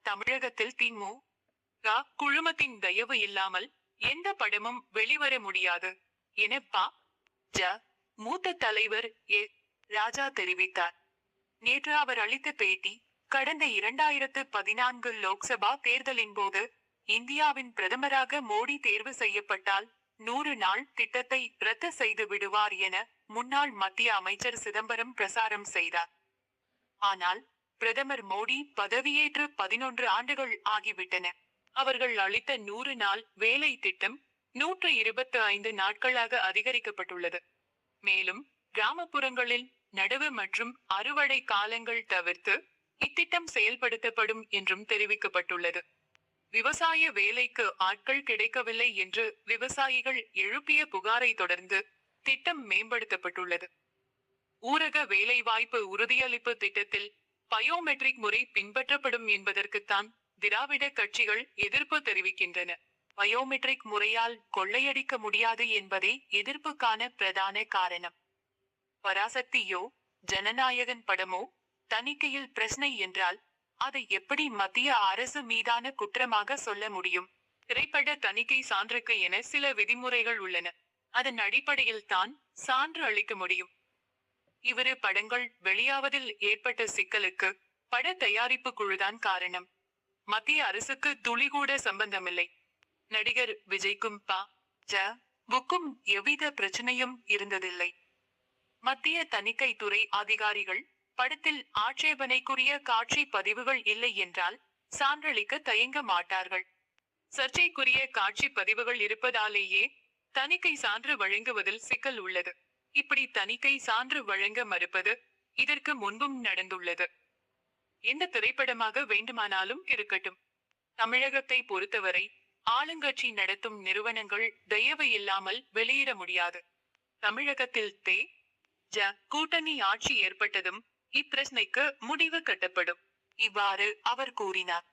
தமிழகத்தில் திமுக குழுமத்தின் தயவு இல்லாமல் எந்த படமும் வெளிவர முடியாது என பா.ஜ. மூத்த தலைவர் ராஜா தெரிவித்தார். நேற்று அவர் அளித்த பேட்டி, கடந்த 2014 லோக்சபா தேர்தலின் போது இந்தியாவின் பிரதமராக மோடி தேர்வு செய்யப்பட்டால் 100 நாள் திட்டத்தை ரத்து செய்து விடுவார் என முன்னாள் மத்திய அமைச்சர் சிதம்பரம் பிரசாரம் செய்தார். ஆனால் பிரதமர் மோடி பதவியேற்று 11 ஆண்டுகள் ஆகிவிட்டன. அவர்கள் அளித்த 100 நாள் வேலை திட்டம் 125 நாட்களாக அதிகரிக்கப்பட்டுள்ளது. மேலும் கிராமப்புறங்களில் நடவு மற்றும் அறுவடை காலங்கள் தவிர்த்து இத்திட்டம் செயல்படுத்தப்படும் என்றும் தெரிவிக்கப்பட்டுள்ளது. விவசாய வேலைக்கு ஆட்கள் கிடைக்கவில்லை என்று விவசாயிகள் எழுப்பிய புகாரை தொடர்ந்து திட்டம் மேம்படுத்தப்பட்டுள்ளது. ஊரக வேலைவாய்ப்பு உறுதியளிப்பு திட்டத்தில் பயோமெட்ரிக் முறை பின்பற்றப்படும் என்பதற்குத்தான் திராவிட கட்சிகள் எதிர்ப்பு தெரிவிக்கின்றன. பயோமெட்ரிக் முறையால் கொள்ளையடிக்க முடியாது என்பதே எதிர்ப்புக்கான பிரதான காரணம். பராசக்தியோ ஜனநாயகன் படமோ தணிக்கையில் பிரச்சனை என்றால் அதை எப்படி மத்திய அரசு மீதான குற்றமாக சொல்ல முடியும்? திரைப்பட தணிக்கை சான்றுக்கு என சில விதிமுறைகள் உள்ளன. அதன் அடிப்படையில் தான் சான்று அளிக்க முடியும். இவரு படங்கள் வெளியாவதில் ஏற்பட்ட சிக்கலுக்கு பட தயாரிப்பு குழுதான் காரணம். மத்திய அரசுக்கு துளிகூட சம்பந்தமில்லை. நடிகர் விஜய்க்கும் பா.ஜ.வுக்கும் எவ்வித பிரச்சனையும் இருந்ததில்லை. மத்திய தணிக்கை துறை அதிகாரிகள் படத்தில் ஆட்சேபனைக்குரிய காட்சி பதிவுகள் இல்லை என்றால் சான்றளிக்க தயங்க மாட்டார்கள். சர்ச்சைக்குரிய காட்சி பதிவுகள் இருப்பதாலேயே தணிக்கை சான்று வழங்குவதில் சிக்கல் உள்ளது. இப்படி தணிக்கை சான்று வழங்க மறுப்பது இதற்கு முன்பும் நடந்துள்ளது. எந்த திரைப்படமாக வேண்டுமானாலும் இருக்கட்டும். தமிழகத்தை பொறுத்தவரை ஆளுங்கட்சி நடத்தும் நிறுவனங்கள் தயவு இல்லாமல் வெளியிட முடியாது. தமிழகத்தில் தே.ஜ. கூட்டணி ஆட்சி ஏற்பட்டதும் இப்பிரச்சனைக்கு முடிவு கட்டப்படும். இவ்வாறு அவர் கூறினார்.